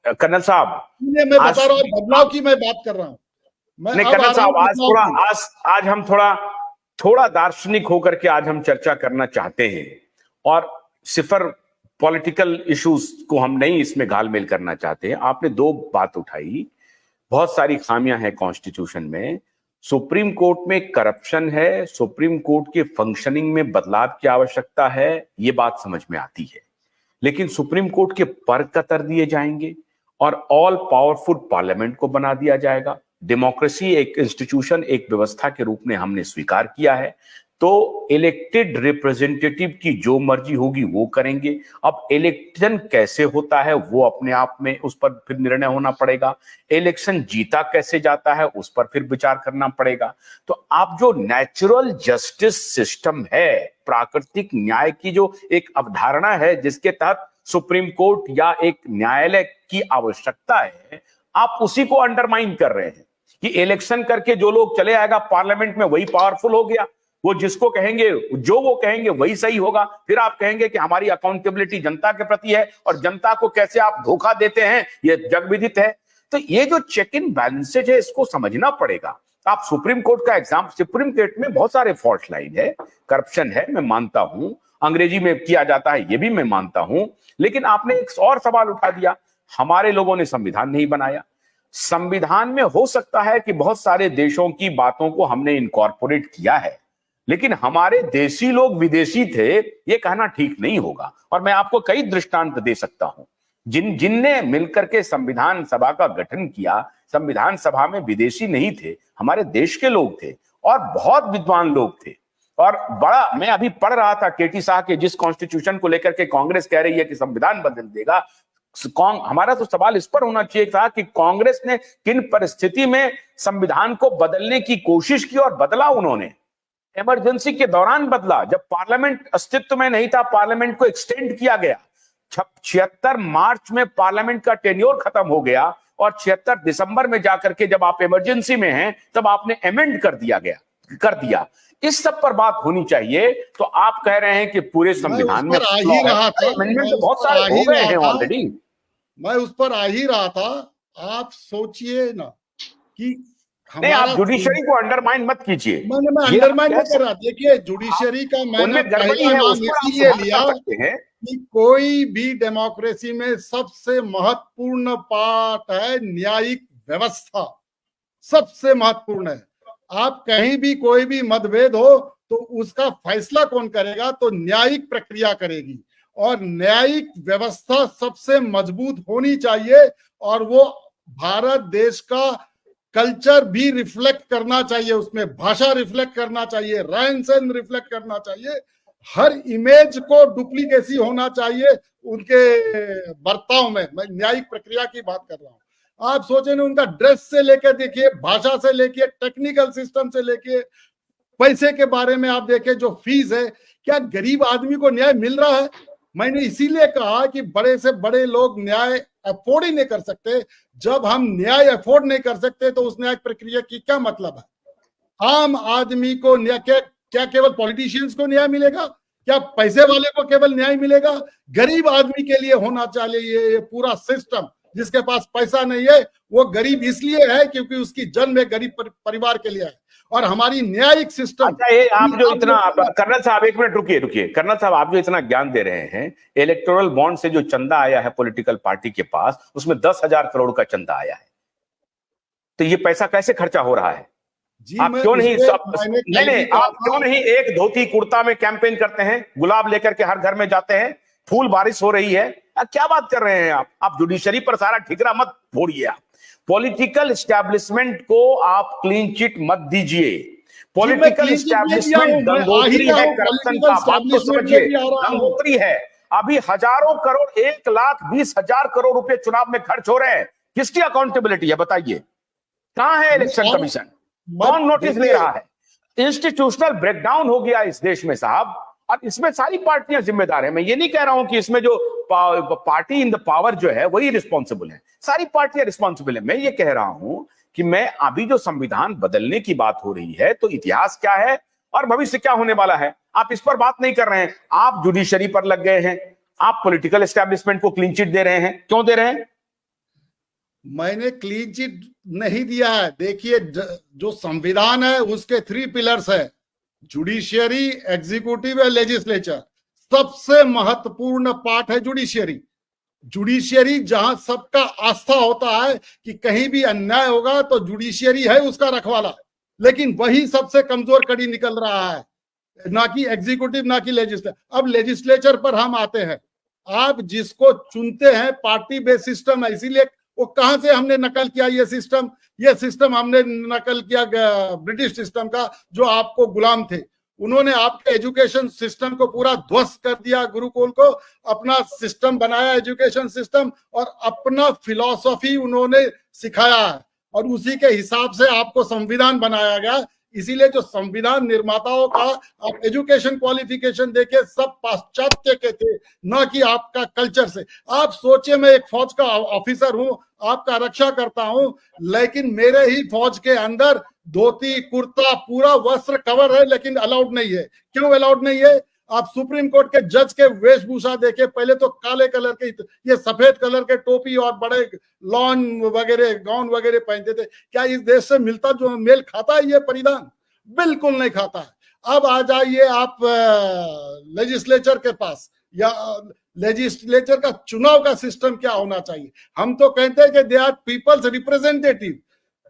Colonel साहब, मैं बता रहा हूँ बदलाव की मैं बात कर रहा हूँ। नहीं कर्नल साहब, आज हम थोड़ा दार्शनिक होकर के आज हम चर्चा करना चाहते हैं और सिर्फ पॉलिटिकल इश्यूज को हम नहीं इसमें घालमेल करना चाहते हैं। आपने दो बात उठाई, बहुत सारी खामियां हैं कॉन्स्टिट्यूशन में, सुप्रीम कोर्ट में करप्शन है, सुप्रीम कोर्ट के फंक्शनिंग में बदलाव की आवश्यकता है, ये बात समझ में आती है। लेकिन सुप्रीम कोर्ट के पर कतर दिए जाएंगे और ऑल पावरफुल पार्लियामेंट को बना दिया जाएगा। डेमोक्रेसी एक इंस्टीट्यूशन, एक व्यवस्था के रूप में हमने स्वीकार किया है, तो इलेक्टेड रिप्रेजेंटेटिव की जो मर्जी होगी वो करेंगे। अब इलेक्शन कैसे होता है वो अपने आप में उस पर फिर निर्णय होना पड़ेगा, इलेक्शन जीता कैसे जाता है उस पर फिर विचार करना पड़ेगा। तो आप जो नेचुरल जस्टिस सिस्टम है, प्राकृतिक न्याय की जो एक अवधारणा है जिसके तहत सुप्रीम कोर्ट या एक न्यायालय की आवश्यकता है, आप उसी को अंडरमाइन कर रहे हैं कि इलेक्शन करके जो लोग चले आएगा पार्लियामेंट में वही पावरफुल हो गया, वो जिसको कहेंगे जो वो कहेंगे वही सही होगा। फिर आप कहेंगे कि हमारी अकाउंटेबिलिटी जनता के प्रति है और जनता को कैसे आप धोखा देते हैं ये जगविदित है। तो ये जो चेक इन बैलेंसेज है इसको समझना पड़ेगा। आप सुप्रीम कोर्ट का एग्जाम, सुप्रीम कोर्ट में बहुत सारे फॉल्ट लाइन है, करप्शन है, मैं मानता हूं, अंग्रेजी में किया जाता है ये भी मैं मानता हूं, लेकिन आपने एक और सवाल उठा दिया, हमारे लोगों ने संविधान नहीं बनाया। संविधान में हो सकता है कि बहुत सारे देशों की बातों को हमने इनकॉर्पोरेट किया है, लेकिन हमारे देशी लोग विदेशी थे ये कहना ठीक नहीं होगा। और मैं आपको कई दृष्टांत दे सकता हूं जिनने मिलकर के संविधान सभा का गठन किया, संविधान सभा में विदेशी नहीं थे, हमारे देश के लोग थे और बहुत विद्वान लोग थे। और बड़ा, मैं अभी पढ़ रहा था केटी शाह के जिस कॉन्स्टिट्यूशन को लेकर के कांग्रेस कह रही है कि संविधान बदल देगा, हमारा तो सवाल इस पर होना चाहिए था कि कांग्रेस ने किन परिस्थिति में संविधान को बदलने की कोशिश की और बदला उन्होंने। इमरजेंसी के दौरान बदला, जब पार्लियामेंट अस्तित्व में नहीं था, पार्लियामेंट को एक्सटेंड किया गया। 76 मार्च में पार्लियामेंट का टेन्योर खत्म हो गया और 76 दिसंबर में जाकर के जब आप इमरजेंसी में हैं तब आपने अमेंड कर दिया। इस सब पर बात होनी चाहिए। तो आप कह रहे हैं कि पूरे संविधान में अमेंडमेंट तो बहुत सारे हो गए हैं ऑलरेडी। मैं उस पर आ ही रहा था। आप सोचिए ना कि नहीं, आप जुडिशरी को अंडरमाइन मत कीजिए। मैं अंडरमाइन नहीं कर रहा। देखिए, जुडिशरी का मैंने पहला नाम इसीलिए लिया कि कोई भी डेमोक्रेसी में सबसे महत्वपूर्ण पार्ट है न्यायिक व्यवस्था, सबसे महत्वपूर्ण है। आप कहीं भी कोई भी मतभेद हो तो उसका फैसला कौन करेगा? तो न्यायिक प्रक्रिया करेगी। और न्यायिक व्यवस्था सबसे मजबूत होनी चाहिए और वो भारत देश का कल्चर भी रिफ्लेक्ट करना चाहिए, उसमें भाषा रिफ्लेक्ट करना चाहिए, रहन सहन रिफ्लेक्ट करना चाहिए, हर इमेज को डुप्लीकेसी होना चाहिए उनके बर्ताव में। मैं न्यायिक प्रक्रिया की बात कर रहा हूं। आप सोचे ना, उनका ड्रेस से लेके देखिए, भाषा से लेके, टेक्निकल सिस्टम से लेके, पैसे के बारे में आप देखें, जो फीस है, क्या गरीब आदमी को न्याय मिल रहा है? मैंने इसीलिए कहा कि बड़े से बड़े लोग न्याय अफोर्ड ही नहीं कर सकते। जब हम न्याय अफोर्ड नहीं कर सकते तो उस न्याय प्रक्रिया की क्या मतलब है? आम आदमी को न्याय, क्या केवल पॉलिटिशियंस को न्याय मिलेगा? क्या पैसे वाले को केवल न्याय मिलेगा? गरीब आदमी के लिए होना चाहिए ये पूरा सिस्टम। जिसके पास पैसा नहीं है वो गरीब इसलिए है क्योंकि उसकी जन्म एक गरीब परिवार के लिए है। और हमारी न्यायिक सिस्टम। अच्छा, ये आप जो इतना, कर्नल साहब एक मिनट रुकिए। कर्नल साहब, आप जो इतना ज्ञान दे रहे हैं, इलेक्टोरल बॉन्ड से जो चंदा आया है पॉलिटिकल पार्टी के पास, उसमें 10,000 करोड़ का चंदा आया है। तो ये पैसा कैसे खर्चा हो रहा है? आप क्यों नहीं एक धोती कुर्ता में कैंपेन करते हैं, गुलाब लेकर के हर घर में जाते हैं, फूल बारिश हो रही है? क्या बात कर रहे हैं आप जुडिशरी पर सारा ठिकरा मत फोड़िए। आप पॉलिटिकल एस्टैब्लिशमेंट को आप क्लीन चिट मत दीजिए। पॉलिटिकल एस्टैब्लिशमेंट गंगोत्री है, करप्शन का बात तो समझिए, गंगोत्री है। अभी हजारों करोड़, 1,20,000 करोड़ रुपए चुनाव में खर्च हो रहे हैं। किसकी अकाउंटेबिलिटी है बताइए? कहां है इलेक्शन कमीशन? कौन नोटिस ले रहा है? इंस्टीट्यूशनल ब्रेकडाउन हो गया इस देश में साहब, और इसमें सारी पार्टियां जिम्मेदार है। मैं ये नहीं कह रहा हूं कि इसमें जो पार्टी इन द पावर जो है वही रिस्पॉन्सिबल है, सारी पार्टियां रिस्पॉन्सिबल है। मैं ये कह रहा हूं कि मैं अभी जो संविधान बदलने की बात हो रही है तो इतिहास क्या है और भविष्य क्या होने वाला है, आप इस पर बात नहीं कर रहे हैं। आप जुडिशरी पर लग गए हैं, आप पॉलिटिकल एस्टैब्लिशमेंट को क्लीन चिट दे रहे हैं। क्यों दे रहे हैं? मैंने क्लीन चिट नहीं दिया है। देखिए, जो संविधान है उसके 3 पिलर्स है, जुडिशियरी, एग्जीक्यूटिव और लेजिस्लेचर। सबसे महत्वपूर्ण पार्ट है जुडिशियरी। जुडिशियरी जहां सबका आस्था होता है कि कहीं भी अन्याय होगा तो जुडिशियरी है उसका रखवाला, लेकिन वही सबसे कमजोर कड़ी निकल रहा है, ना कि एग्जीक्यूटिव, ना कि लेजिस्लेचर। अब लेजिस्लेचर पर हम आते हैं। आप जिसको चुनते हैं, पार्टी बेस्ड सिस्टम है, इसीलिए वो कहां से हमने नकल किया ये सिस्टम हमने नकल किया ब्रिटिश सिस्टम का, जो आपको गुलाम थे। उन्होंने आपके एजुकेशन सिस्टम को पूरा ध्वस्त कर दिया, गुरुकुल को अपना सिस्टम बनाया एजुकेशन सिस्टम, और अपना फिलॉसफी उन्होंने सिखाया है, और उसी के हिसाब से आपको संविधान बनाया गया। इसीलिए जो संविधान निर्माताओं का आप एजुकेशन क्वालिफिकेशन देखे सब पाश्चात्य के थे, न कि आपका कल्चर से। आप सोचिए, मैं एक फौज का ऑफिसर हूं, आपका रक्षा करता हूं, लेकिन मेरे ही फौज के अंदर धोती कुर्ता पूरा वस्त्र कवर है, लेकिन अलाउड नहीं है। क्यों अलाउड नहीं है? आप सुप्रीम कोर्ट के जज के वेशभूषा देखे, पहले तो काले कलर के, ये सफेद कलर के टोपी और बड़े लॉन वगैरह गाउन वगैरह पहनते थे। क्या इस देश से मिलता जो मेल खाता है ये परिधान? बिल्कुल नहीं खाता है। अब आ जाइए आप लेजिस्लेचर के पास, या लेजिस्लेचर का चुनाव का सिस्टम क्या होना चाहिए। हम तो कहते हैं कि they are people's representative,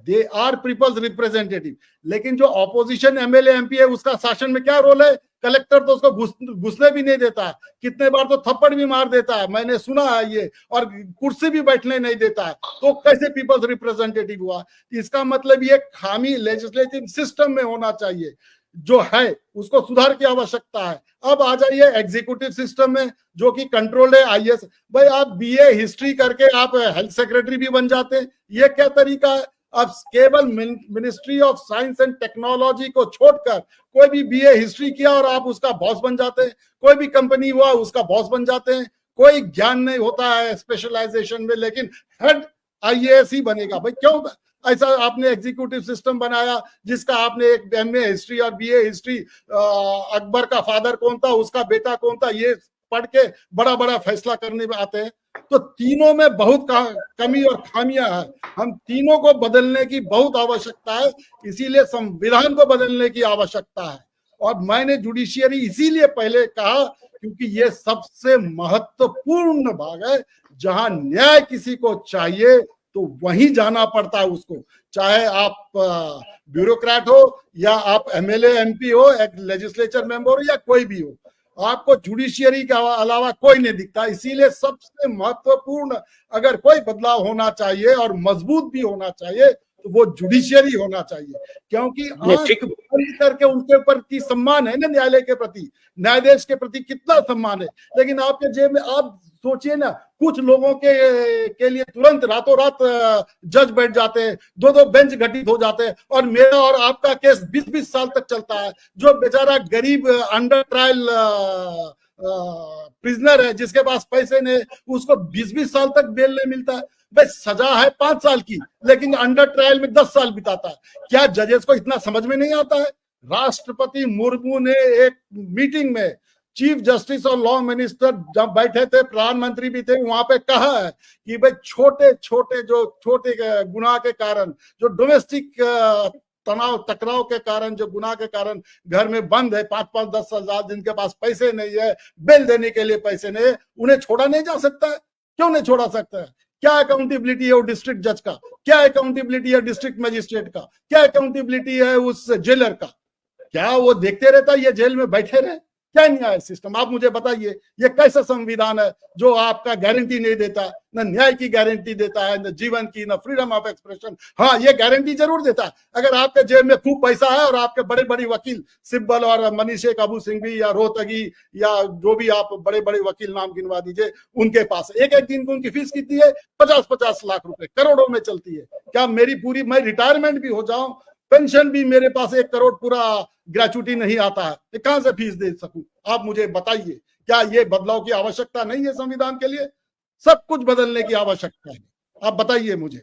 they are people's representative, लेकिन जो ऑपोजिशन एमएलए एमपी है उसका शासन में क्या रोल है? कलेक्टर तो उसको घुसने भी नहीं देता है, कितने बार तो थप्पड़ भी मार देता है, मैंने सुना है ये, और कुर्सी भी बैठने नहीं देता है। तो कैसे पीपल्स रिप्रेजेंटेटिव हुआ? इसका मतलब ये खामी लेजिस्लेटिव सिस्टम में होना चाहिए, जो है उसको सुधार की आवश्यकता है। अब आ जाइए एग्जीक्यूटिव सिस्टम में, जो कि कंट्रोल्ड है आईएएस। भाई आप बीए हिस्ट्री करके आप हेल्थ सेक्रेटरी भी बन जाते हैं, ये क्या तरीका है? अब केवल ministry of science and technology को छोड़कर कोई भी बीए हिस्ट्री किया और आप उसका बॉस बन जाते हैं, कोई भी कंपनी हुआ उसका बॉस बन जाते हैं। कोई ज्ञान नहीं होता है स्पेशलाइजेशन में, लेकिन हेड आईएएस ही बनेगा। भाई क्यों ऐसा आपने एग्जीक्यूटिव सिस्टम बनाया, जिसका आपने एक एमए हिस्ट्री और बीए हिस्ट्री, अकबर का फादर कौन था, उसका बेटा कौन था, ये पढ़ के बड़ा बड़ा फैसला करने में आते हैं। तो तीनों में बहुत कमी और खामियां हैं। हम तीनों को बदलने की बहुत आवश्यकता है, इसीलिए संविधान को बदलने की आवश्यकता है। और मैंने जुडिशियरी इसीलिए पहले कहा क्योंकि ये सबसे महत्वपूर्ण भाग है, जहां न्याय किसी को चाहिए तो वहीं जाना पड़ता है उसको, चाहे आप ब्यूरोक्रेट हो या आप एमएलए एमपी हो, एक लेजिस्लेचर मेंबर हो या कोई भी हो, आपको जुडिशियरी के अलावा कोई नहीं दिखता। इसीलिए सबसे महत्वपूर्ण अगर कोई बदलाव होना चाहिए और मजबूत भी होना चाहिए तो वो जुडिशियरी होना चाहिए, क्योंकि बंद करके उनके ऊपर की सम्मान है ना, न्यायालय के प्रति, न्यायाधीश के प्रति कितना सम्मान है। लेकिन आपके जेब में, आप सोचिए ना, कुछ लोगों के लिए तुरंत रातों रात जज बैठ जाते हैं, 2-2 बेंच घटित हो जाते हैं, और मेरा और आपका केस 20-20 साल तक चलता है। जो बेचारा गरीब अंडर ट्रायल प्रिजनर है, जिसके पास पैसे नहीं, उसको 20-20 साल तक बेल नहीं मिलता है। भाई सजा है 5 साल की, लेकिन अंडर ट्रायल में 10 साल बिताता है। क्या जजेस को इतना समझ में नहीं आता है? राष्ट्रपति मुर्मू ने एक मीटिंग में चीफ जस्टिस और लॉ मिनिस्टर जब बैठे थे, प्रधानमंत्री भी थे, वहां पे कहा है कि भाई छोटे गुनाह के कारण, जो डोमेस्टिक तनाव टकराव के कारण, जो गुनाह के कारण घर में बंद है 5-5, 10 साल, जिनके पास पैसे नहीं है, बेल देने के लिए पैसे नहीं है, उन्हें छोड़ा नहीं जा सकता है। क्यों नहीं छोड़ा सकता है? क्या अकाउंटेबिलिटी है वो डिस्ट्रिक्ट जज का? क्या अकाउंटेबिलिटी है डिस्ट्रिक्ट मजिस्ट्रेट का? क्या अकाउंटेबिलिटी है उस जेलर का? क्या वो देखते रहता है ये जेल में बैठे रहे? क्या न्याय सिस्टम? आप मुझे बताइए, ये कैसा संविधान है जो आपका गारंटी नहीं देता, न न्याय की गारंटी देता है, न जीवन की, न फ्रीडम ऑफ एक्सप्रेशन। हाँ, ये गारंटी जरूर देता है अगर आपके जेब में खूब पैसा है और आपके बड़े बड़े वकील सिब्बल और मनीष अबू सिंघवी या रोहतगी या जो भी आप बड़े बड़े वकील नाम गिनवा दीजिए, उनके पास एक दिन की उनकी फीस कितनी है? 50-50 लाख रुपए, करोड़ों में चलती है। क्या मेरी पूरी, मैं रिटायरमेंट भी हो जाऊं, पेंशन भी मेरे पास 1 करोड़ पूरा ग्रेचुटी नहीं आता है, कहां से फीस दे सकूं? आप मुझे बताइए, क्या ये बदलाव की आवश्यकता नहीं है संविधान के लिए? सब कुछ बदलने की आवश्यकता है, आप बताइए मुझे।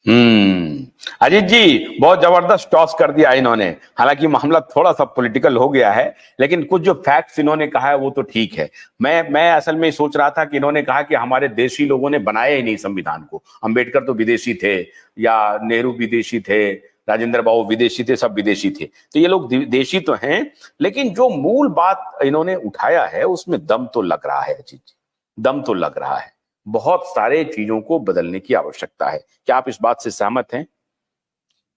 अजीत जी, बहुत जबरदस्त टॉस कर दिया इन्होंने। हालांकि मामला थोड़ा सा पॉलिटिकल हो गया है, लेकिन कुछ जो फैक्ट्स इन्होंने कहा है वो तो ठीक है। मैं असल में सोच रहा था कि इन्होंने कहा कि हमारे देशी लोगों ने बनाया ही नहीं संविधान को। अंबेडकर तो विदेशी थे, या नेहरू विदेशी थे, राजेंद्र बाबू विदेशी थे, सब विदेशी थे, तो ये लोग देशी तो हैं, लेकिन जो मूल बात इन्होंने उठाया है उसमें दम तो लग रहा है अजीत जी, दम तो लग रहा है। बहुत सारे चीजों को बदलने की आवश्यकता है। क्या आप इस बात से सहमत हैं?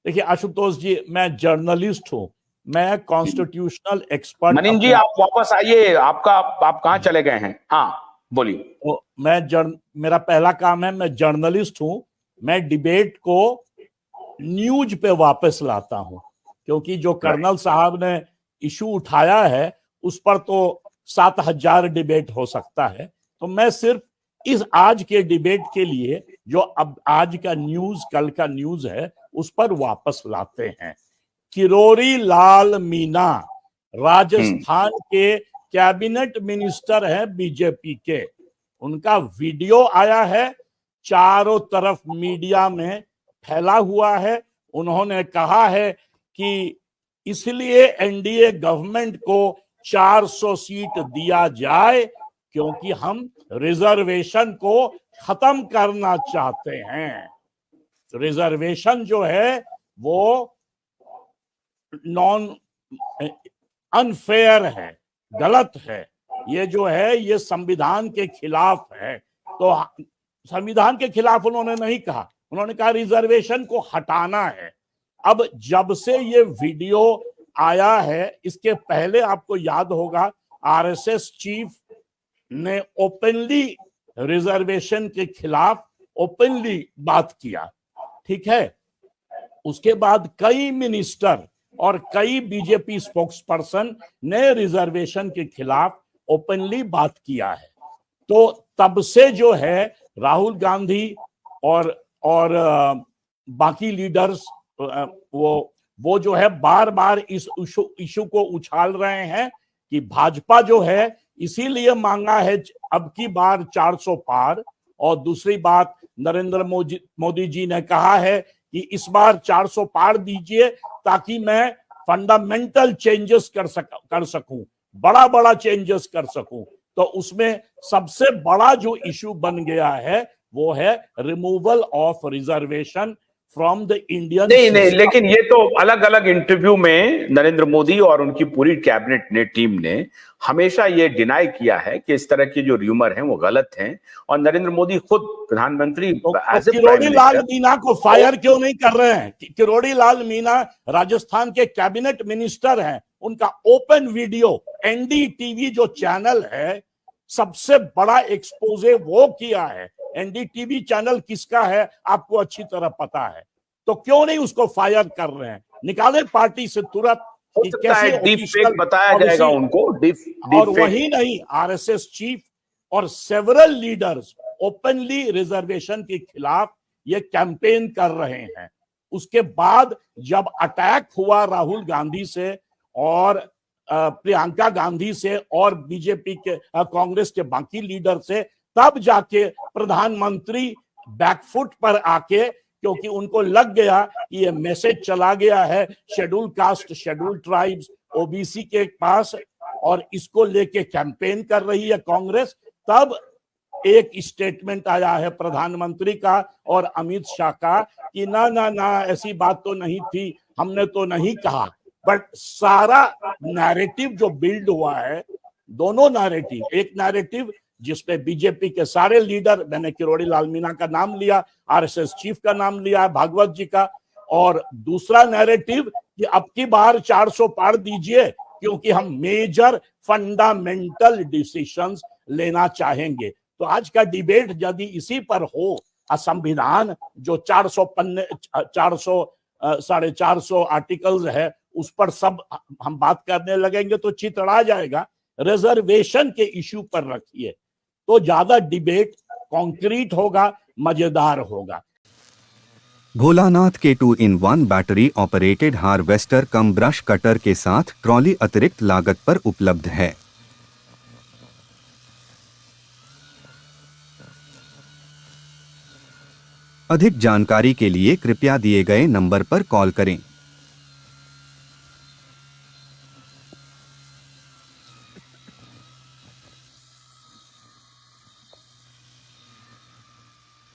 देखिए आशुतोष जी, मैं जर्नलिस्ट हूं, मैं कॉन्स्टिट्यूशनल एक्सपर्ट। मनीन जी, आप वापस आइए। आप कहाँ चले गए हैं? हाँ बोलिए। तो मेरा पहला काम है, मैं जर्नलिस्ट हूं, मैं डिबेट को न्यूज पे वापस लाता हूं, क्योंकि जो कर्नल साहब ने इशू उठाया है उस पर तो 7,000 डिबेट हो सकता है। तो मैं सिर्फ इस आज के डिबेट के लिए जो अब आज का न्यूज, कल का न्यूज है, उस पर वापस लाते हैं। किरोड़ी लाल मीणा राजस्थान के कैबिनेट मिनिस्टर हैं बीजेपी के। उनका वीडियो आया है, चारों तरफ मीडिया में फैला हुआ है। उन्होंने कहा है कि इसलिए एनडीए गवर्नमेंट को 400 सीट दिया जाए क्योंकि हम रिजर्वेशन को खत्म करना चाहते हैं। रिजर्वेशन जो है वो अनफेयर है, गलत है, ये जो है ये संविधान के खिलाफ है। तो संविधान के खिलाफ उन्होंने नहीं कहा, उन्होंने कहा रिजर्वेशन को हटाना है। अब जब से ये वीडियो आया है, इसके पहले आपको याद होगा आरएसएस चीफ ने ओपनली रिजर्वेशन के खिलाफ ओपनली बात किया, ठीक है। उसके बाद कई मिनिस्टर और कई बीजेपी स्पोक्स पर्सन ने रिजर्वेशन के खिलाफ ओपनली बात किया है। तो तब से जो है राहुल गांधी और बाकी लीडर्स वो जो है बार बार इस इशू को उछाल रहे हैं कि भाजपा जो है इसीलिए मांगा है अब की बार 400 पार। और दूसरी बात, नरेंद्र मोदी जी ने कहा है कि इस बार 400 पार दीजिए ताकि मैं फंडामेंटल चेंजेस कर सकूं, बड़ा चेंजेस कर सकूं। तो उसमें सबसे बड़ा जो इशू बन गया है वो है removal of reservation from the Indian. नहीं, लेकिन ये तो अलग अलग इंटरव्यू में नरेंद्र मोदी और उनकी पूरी कैबिनेट ने, टीम ने हमेशा ये डिनाई किया है कि इस तरह के जो र्यूमर हैं वो गलत हैं। और नरेंद्र मोदी खुद प्रधानमंत्री किरोड़ी लाल मीणा को फायर क्यों नहीं कर रहे हैं? किरोड़ी लाल मीणा राजस्थान के कैबिनेट मिनिस्टर हैं, उनका ओपन वीडियो एनडीटीवी जो चैनल है, सबसे बड़ा एक्सपोजे वो किया है। एनडीटीवी चैनल किसका है आपको अच्छी तरह पता है, तो क्यों नहीं उसको फायर कर रहे हैं? निकाले पार्टी से तुरंत। कैसे डीप फेक बताया जाएगा उनको? और वही नहीं, आरएसएस चीफ और सेवरल लीडर्स ओपनली रिजर्वेशन के खिलाफ ये कैंपेन कर रहे हैं। उसके बाद जब अटैक हुआ राहुल गांधी से और प्रियंका गांधी से और बीजेपी के कांग्रेस के बाकी लीडर से, तब जाके प्रधानमंत्री बैकफुट पर आके, क्योंकि उनको लग गया कि ये मैसेज चला गया है schedule caste, schedule tribes, OBC के पास, और इसको लेके कैंपेन कर रही है कांग्रेस। तब एक स्टेटमेंट आया है प्रधानमंत्री का और अमित शाह का कि ना ऐसी बात तो नहीं थी, हमने तो नहीं कहा। बट सारा नैरेटिव जो बिल्ड हुआ है, दोनों नैरेटिव, एक नैरेटिव जिसमें बीजेपी के सारे लीडर, मैंने किरोड़ी लाल मीणा का नाम लिया, आरएसएस चीफ का नाम लिया, भागवत जी का, और दूसरा नैरेटिव कि अब की बार 400 पार दीजिए क्योंकि हम मेजर फंडामेंटल डिसीजंस लेना चाहेंगे। तो आज का डिबेट यदि इसी पर हो, संविधान जो 400 पन्ने, 450 आर्टिकल्स है, उस पर सब हम बात करने लगेंगे तो चितड़ा जाएगा। रिजर्वेशन के इश्यू पर रखिए तो ज्यादा डिबेट कॉन्क्रीट होगा, मजेदार होगा। भोलानाथ के 2-in-1 बैटरी ऑपरेटेड हार्वेस्टर कम ब्रश कटर के साथ ट्रॉली अतिरिक्त लागत पर उपलब्ध है। अधिक जानकारी के लिए कृपया दिए गए नंबर पर कॉल करें।